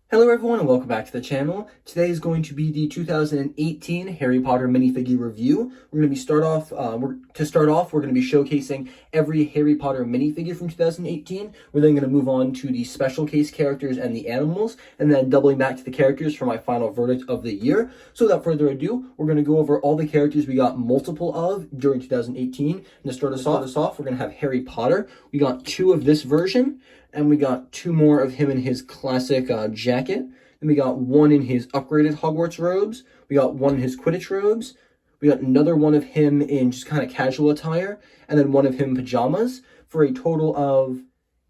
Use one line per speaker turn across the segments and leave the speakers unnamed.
Hello everyone and welcome back to the channel. Today is going to be the 2018 Harry Potter minifigure review. We're going to start off, we're going to be showcasing every Harry Potter minifigure from 2018. We're then going to move on to the special case characters and the animals, and then doubling back to the characters for my final verdict of the year. So without further ado, we're going to go over all the characters we got multiple of during 2018. And to start us off, we're going to have Harry Potter. We got 2 of this version. And we got 2 more of him in his classic jacket. Then we got 1 in his upgraded Hogwarts robes. We got 1 in his Quidditch robes. We got another 1 of him in just kind of casual attire. And then 1 of him in pajamas. For a total of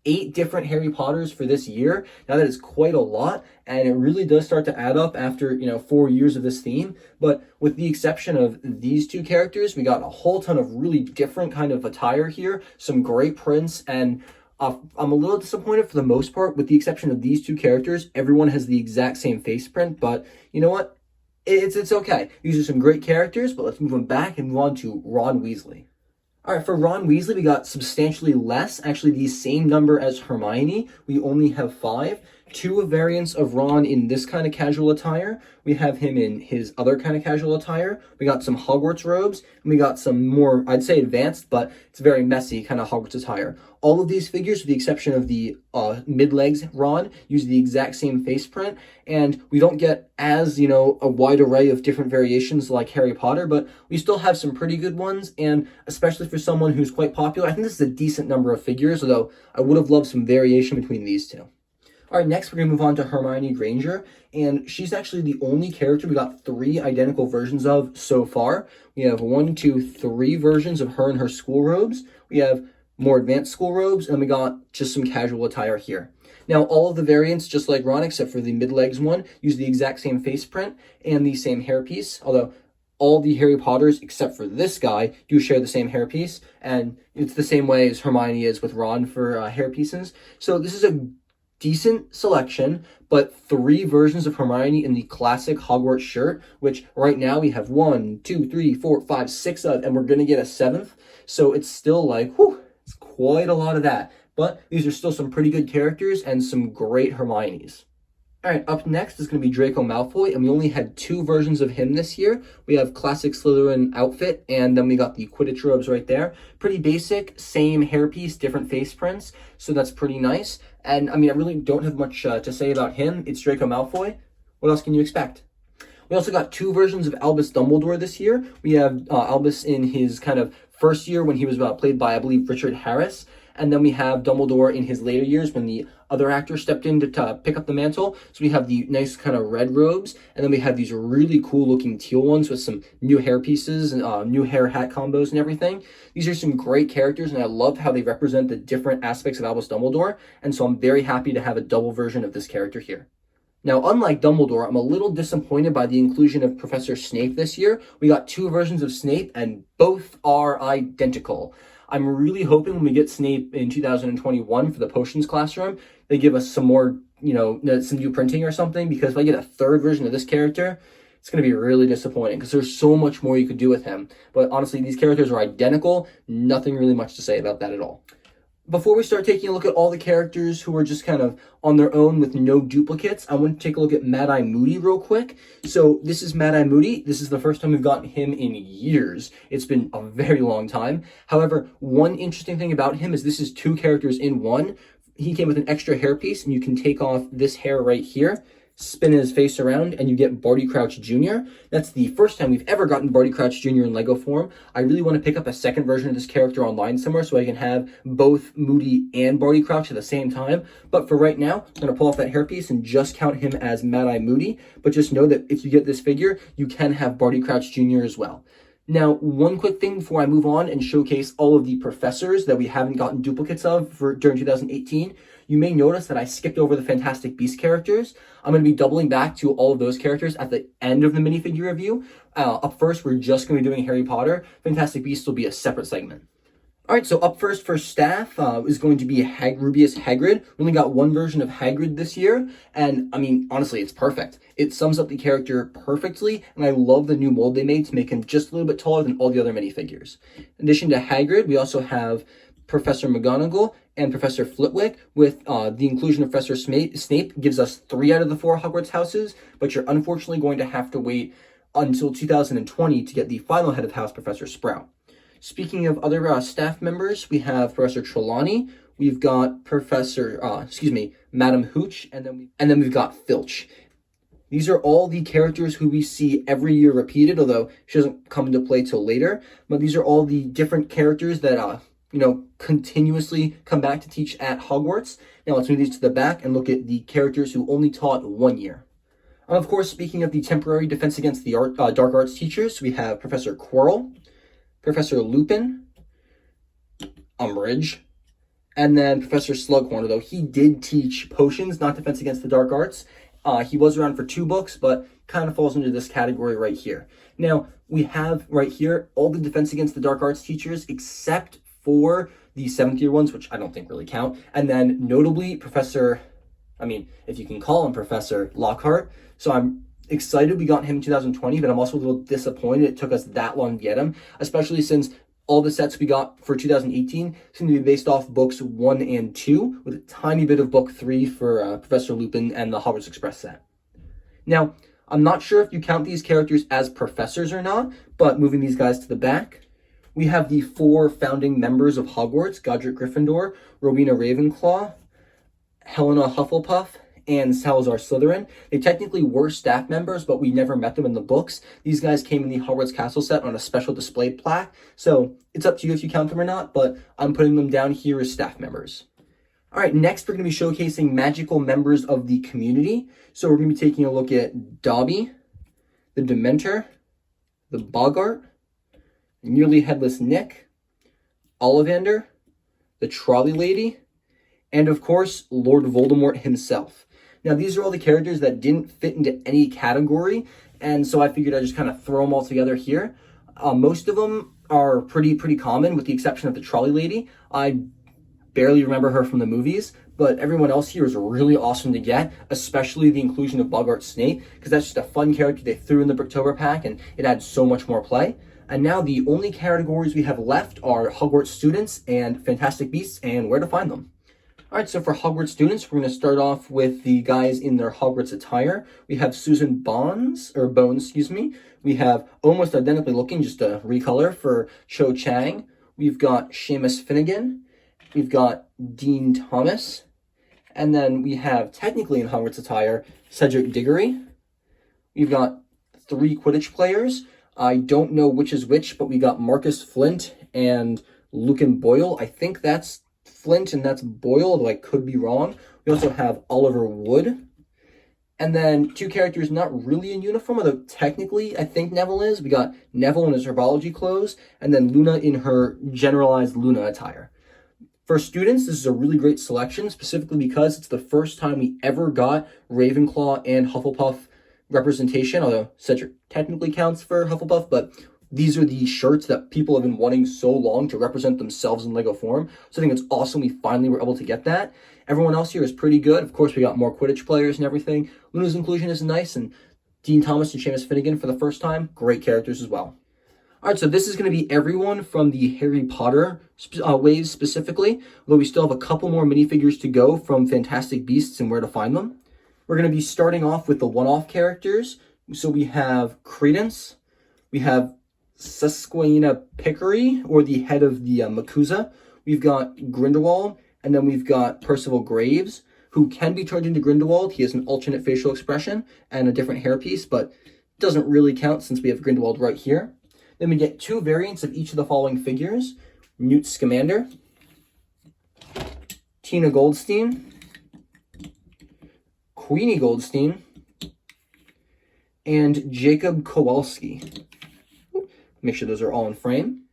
8 different Harry Potters for this year. Now that is quite a lot. And it really does start to add up after, 4 years of this theme. But with the exception of these 2 characters, we got a whole ton of really different kind of attire here. Some great prints and... I'm a little disappointed for the most part, with the exception of these 2 characters. Everyone has the exact same face print, but you know what? It's okay. These are some great characters, but let's move on back and move on to Ron Weasley. All right, for Ron Weasley, we got substantially less, actually the same number as Hermione. We only have 5. 2 variants of Ron in this kind of casual attire. We have him in his other kind of casual attire. We got some Hogwarts robes, and we got some more, I'd say advanced, but it's very messy kind of Hogwarts attire. All of these figures, with the exception of the mid-legs Ron, use the exact same face print, and we don't get as, a wide array of different variations like Harry Potter, but we still have some pretty good ones, and especially for someone who's quite popular, I think this is a decent number of figures, although I would have loved some variation between these 2. All right, next we're going to move on to Hermione Granger, and she's actually the only character we got 3 identical versions of so far. We have 1, 2, 3 versions of her in her school robes. We have more advanced school robes, and we got just some casual attire here. Now, all of the variants, just like Ron, except for the mid-legs one, use the exact same face print and the same hairpiece, although all the Harry Potters, except for this guy, do share the same hairpiece, and it's the same way as Hermione is with Ron for hairpieces. So this is a decent selection, but 3 versions of Hermione in the classic Hogwarts shirt, which right now we have 1, 2, 3, 4, 5, 6 of, and we're going to get a 7th. So it's still like, whew, it's quite a lot of that. But these are still some pretty good characters and some great Hermiones. All right, up next is going to be Draco Malfoy, and we only had 2 versions of him this year. We have classic Slytherin outfit, and then we got the Quidditch robes right there. Pretty basic, same hairpiece, different face prints, so that's pretty nice. And, I really don't have much to say about him. It's Draco Malfoy. What else can you expect? We also got 2 versions of Albus Dumbledore this year. We have Albus in his kind of first year when he was played by, I believe, Richard Harris. And then we have Dumbledore in his later years when the other actor stepped in to pick up the mantle. So we have the nice kind of red robes, and then we have these really cool looking teal ones with some new hair pieces and new hair hat combos and everything. These are some great characters, and I love how they represent the different aspects of Albus Dumbledore, and so I'm very happy to have a double version of this character here. Now, unlike Dumbledore, I'm a little disappointed by the inclusion of Professor Snape this year. We got 2 versions of Snape, and both are identical. I'm really hoping when we get Snape in 2021 for the potions classroom, they give us some more, some new printing or something, because if I get a 3rd version of this character, it's going to be really disappointing because there's so much more you could do with him. But honestly, these characters are identical. Nothing really much to say about that at all. Before we start taking a look at all the characters who are just kind of on their own with no duplicates, I want to take a look at Mad-Eye Moody real quick. So this is Mad-Eye Moody. This is the first time we've gotten him in years. It's been a very long time. However, one interesting thing about him is this is 2 characters in one. He came with an extra hairpiece, and you can take off this hair right here, spin his face around, and you get Barty Crouch Jr. That's the first time we've ever gotten Barty Crouch Jr. in Lego form. I really want to pick up a 2nd version of this character online somewhere so I can have both Moody and Barty Crouch at the same time. But for right now, I'm going to pull off that hairpiece and just count him as Mad-Eye Moody. But just know that if you get this figure, you can have Barty Crouch Jr. as well. Now, one quick thing before I move on and showcase all of the professors that we haven't gotten duplicates of during 2018. You may notice that I skipped over the Fantastic Beasts characters. I'm going to be doubling back to all of those characters at the end of the minifigure review. Up first, we're just going to be doing Harry Potter. Fantastic Beasts will be a separate segment. All right, so up first for staff is going to be Rubeus Hagrid. We only got 1 version of Hagrid this year, and honestly, it's perfect. It sums up the character perfectly, and I love the new mold they made to make him just a little bit taller than all the other minifigures. In addition to Hagrid, we also have Professor McGonagall and Professor Flitwick. With the inclusion of Professor Snape gives us 3 out of the 4 Hogwarts houses, but you're unfortunately going to have to wait until 2020 to get the final head of house, Professor Sprout. Speaking of other staff members, we have Professor Trelawney, we've got Madam Hooch, and then we've got Filch. These are all the characters who we see every year repeated, although she doesn't come into play till later. But these are all the different characters that, continuously come back to teach at Hogwarts. Now let's move these to the back and look at the characters who only taught 1 year. Of course, speaking of the temporary defense against the dark arts teachers, we have Professor Quirrell, Professor Lupin, Umbridge, and then Professor Slughorn, although he did teach potions, not defense against the dark arts. He was around for 2 books, but kind of falls into this category right here. Now, we have right here all the defense against the dark arts teachers except for the 7th year ones, which I don't think really count. And then notably if you can call him Professor Lockhart. So I'm excited we got him in 2020, but I'm also a little disappointed it took us that long to get him, especially since all the sets we got for 2018 seem to be based off books 1 and 2, with a tiny bit of book 3 for Professor Lupin and the Hogwarts Express set. Now, I'm not sure if you count these characters as professors or not, but moving these guys to the back, we have the 4 founding members of Hogwarts: Godric Gryffindor, Rowena Ravenclaw, Helena Hufflepuff, and Salazar Slytherin. They technically were staff members, but we never met them in the books. These guys came in the Hogwarts Castle set on a special display plaque, so it's up to you if you count them or not, but I'm putting them down here as staff members. All right, next we're going to be showcasing magical members of the community. So we're going to be taking a look at Dobby, the Dementor, the Boggart, Nearly Headless Nick, Ollivander, the Trolley Lady, and of course, Lord Voldemort himself. Now, these are all the characters that didn't fit into any category, and so I figured I'd just kind of throw them all together here. Most of them are pretty common, with the exception of the Trolley Lady. I barely remember her from the movies, but everyone else here is really awesome to get, especially the inclusion of Boggart Snape, because that's just a fun character they threw in the Bricktober pack, and it adds so much more play. And now the only categories we have left are Hogwarts Students and Fantastic Beasts, and where to find them. All right, so for Hogwarts Students, we're going to start off with the guys in their Hogwarts attire. We have Susan Bones. We have almost identically looking, just a recolor, for Cho Chang. We've got Seamus Finnegan. We've got Dean Thomas. And then we have, technically in Hogwarts attire, Cedric Diggory. We've got 3 Quidditch players. I don't know which is which, but we got Marcus Flint and Lucan Boyle. I think that's Flint and that's Boyle, though I could be wrong. We also have Oliver Wood. And then 2 characters not really in uniform, although technically I think Neville is. We got Neville in his herbology clothes, and then Luna in her generalized Luna attire. For students, this is a really great selection, specifically because it's the first time we ever got Ravenclaw and Hufflepuff representation, although Cedric technically counts for Hufflepuff, but these are the shirts that people have been wanting so long to represent themselves in LEGO form. So I think it's awesome we finally were able to get that. Everyone else here is pretty good. Of course, we got more Quidditch players and everything. Luna's inclusion is nice, and Dean Thomas and Seamus Finnegan for the first time, great characters as well. All right, so this is going to be everyone from the Harry Potter waves specifically, although we still have a couple more minifigures to go from Fantastic Beasts and where to find them. We're going to be starting off with the one-off characters. So we have Credence, we have Susquehanna Pickery, or the head of the MACUSA. We've got Grindelwald, and then we've got Percival Graves, who can be turned into Grindelwald. He has an alternate facial expression and a different hairpiece, but doesn't really count since we have Grindelwald right here. Then we get 2 variants of each of the following figures: Newt Scamander, Tina Goldstein, Queenie Goldstein, and Jacob Kowalski. Make sure those are all in frame.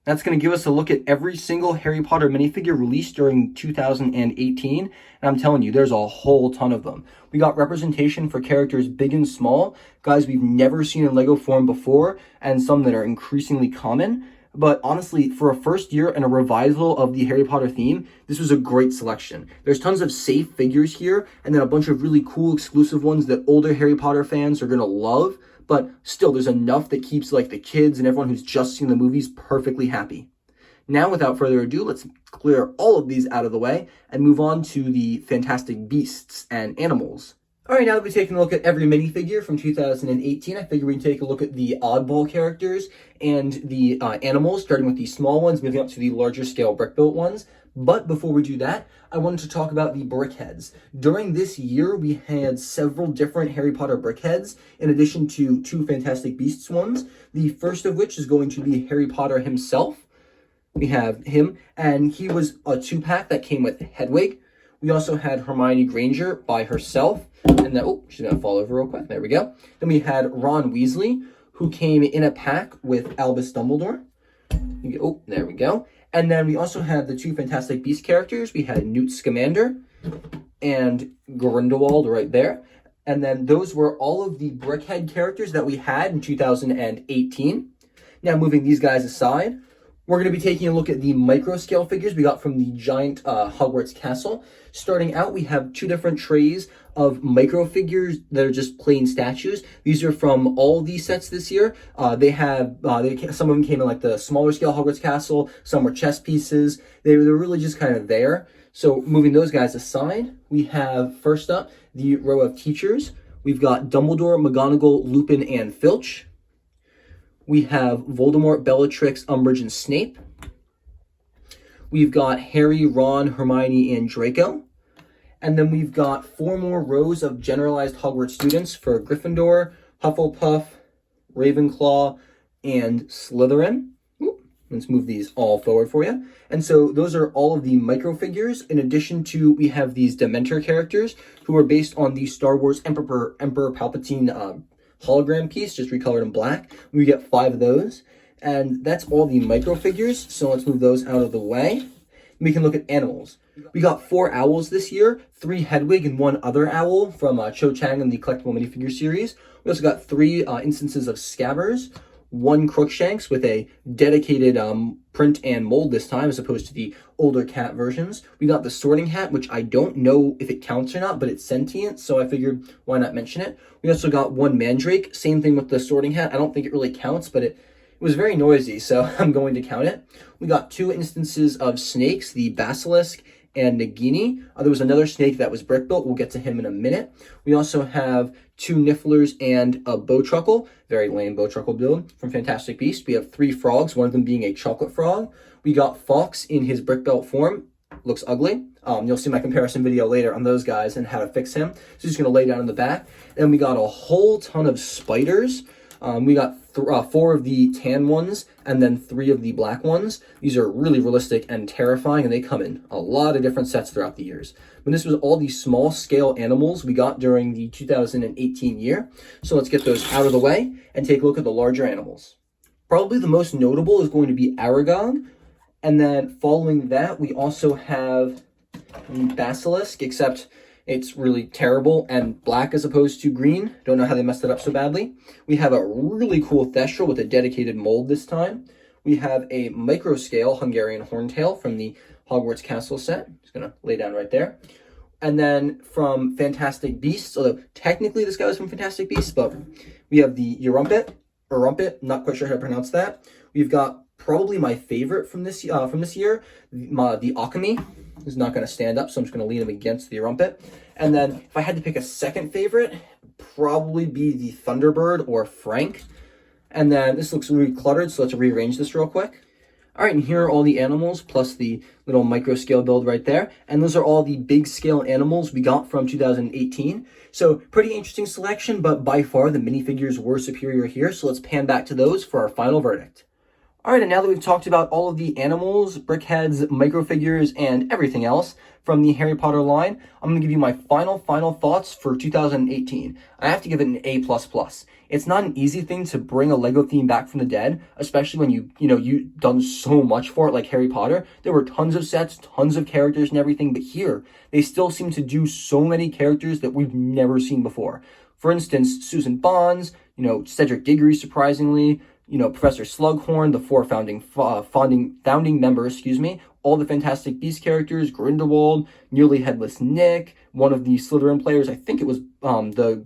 That's going to give us a look at every single Harry Potter minifigure released during 2018. And I'm telling you, there's a whole ton of them. We got representation for characters big and small, guys we've never seen in LEGO form before, and some that are increasingly common. But honestly, for a first year and a revival of the Harry Potter theme, this was a great selection. There's tons of safe figures here, and then a bunch of really cool exclusive ones that older Harry Potter fans are going to love. But still, there's enough that keeps like the kids and everyone who's just seen the movies perfectly happy. Now, without further ado, let's clear all of these out of the way and move on to the Fantastic Beasts and Animals. All right, now that we've taken a look at every minifigure from 2018, I figure we can take a look at the oddball characters and the animals, starting with the small ones, moving up to the larger scale brick-built ones. But before we do that, I wanted to talk about the brickheads. During this year, we had several different Harry Potter brickheads, in addition to 2 Fantastic Beasts ones. The first of which is going to be Harry Potter himself. We have him, and he was a 2-pack that came with Hedwig. We also had Hermione Granger by herself, and then, oh, she's going to fall over real quick. There we go. Then we had Ron Weasley, who came in a pack with Albus Dumbledore. Oh, there we go. And then we also had the 2 Fantastic Beasts characters. We had Newt Scamander and Grindelwald right there. And then those were all of the brickhead characters that we had in 2018. Now, moving these guys aside, we're going to be taking a look at the micro scale figures we got from the giant Hogwarts castle. Starting out, we have 2 different trays of micro figures that are just plain statues. These are from all these sets this year. Some of them came in like the smaller scale Hogwarts castle. Some were chess pieces. They're really just kind of there. So moving those guys aside, we have first up the row of teachers. We've got Dumbledore, McGonagall, Lupin, and Filch. We have Voldemort, Bellatrix, Umbridge, and Snape. We've got Harry, Ron, Hermione, and Draco. And then we've got 4 more rows of generalized Hogwarts students for Gryffindor, Hufflepuff, Ravenclaw, and Slytherin. Let's move these all forward for you. And so those are all of the micro figures. In addition to, we have these Dementor characters who are based on the Star Wars Emperor Palpatine hologram piece, just recolored in black. We get 5 of those. And that's all the micro figures. So let's move those out of the way. We can look at animals. We got 4 owls this year, 3 Hedwig and 1 other owl from Cho Chang and the collectible minifigure series. We also got 3 instances of Scabbers, 1 Crookshanks with a dedicated print and mold this time, as opposed to the older cat versions. We got the Sorting Hat, which I don't know if it counts or not, but it's sentient, so I figured why not mention it. We also got 1 Mandrake, same thing with the Sorting Hat. I don't think it really counts, but it was very noisy, so I'm going to count it. We got 2 instances of snakes, the Basilisk and Nagini. There was another snake that was brick built. We'll get to him in a minute. We also have 2 Nifflers and a Bowtruckle, very lame Bowtruckle build from Fantastic Beasts. We have 3 frogs, one of them being a chocolate frog. We got Fawkes in his brick belt form. Looks ugly. You'll see my comparison video later on those guys and how to fix him. So he's going to lay down in the back. And we got a whole ton of spiders. We got 4 of the tan ones and then 3 of the black ones. These are really realistic and terrifying, and they come in a lot of different sets throughout the years. But this was all the small scale animals we got during the 2018 year. So let's get those out of the way and take a look at the larger animals. Probably the most notable is going to be Aragog. And then following that, we also have the Basilisk, except it's really terrible and black as opposed to green. Don't know how they messed it up so badly. We have a really cool Thestral with a dedicated mold this time. We have a micro scale Hungarian Horntail from the Hogwarts Castle set. Just gonna lay down right there. And then from Fantastic Beasts, although technically this guy was from Fantastic Beasts, but we have the Rumpet, not quite sure how to pronounce that. We've got probably my favorite from this year, the Akami. Is not going to stand up, so I'm just going to lean him against the Rumpet. And then if I had to pick a second favorite, probably be the Thunderbird or Frank. And then this looks really cluttered, so let's rearrange this real quick. All right, and here are all the animals, plus the little micro scale build right there. And those are all the big scale animals we got from 2018. So pretty interesting selection, but by far the minifigures were superior here. So let's pan back to those for our final verdict. All right, and now that we've talked about all of the animals, brickheads, microfigures, and everything else from the Harry Potter line, I'm going to give you my final thoughts for 2018. I have to give it an A++. It's not an easy thing to bring a Lego theme back from the dead, especially when you've done so much for it like Harry Potter. There were tons of sets, tons of characters and everything, but here, they still seem to do so many characters that we've never seen before. For instance, Susan Bonds, Cedric Diggory, surprisingly, Professor Slughorn, the 4 founding members, all the Fantastic Beasts characters, Grindelwald, nearly headless Nick, one of the Slytherin players, I think it was the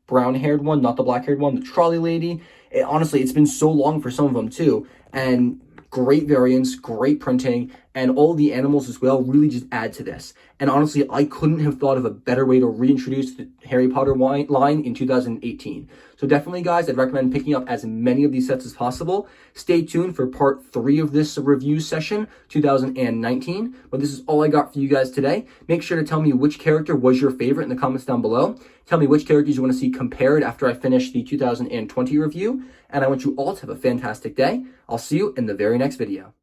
brown-haired one, not the black-haired one, the trolley lady. Honestly, it's been so long for some of them too, and Great variants, great printing, and all the animals as well really just add to this. And honestly, I couldn't have thought of a better way to reintroduce the Harry Potter line in 2018. So definitely, guys, I'd recommend picking up as many of these sets as possible. Stay tuned for part 3 of this review session, 2019. But this is all I got for you guys today. Make sure to tell me which character was your favorite in the comments down below. Tell me which characters you want to see compared after I finish the 2020 review. And I want you all to have a fantastic day. I'll see you in the very next video.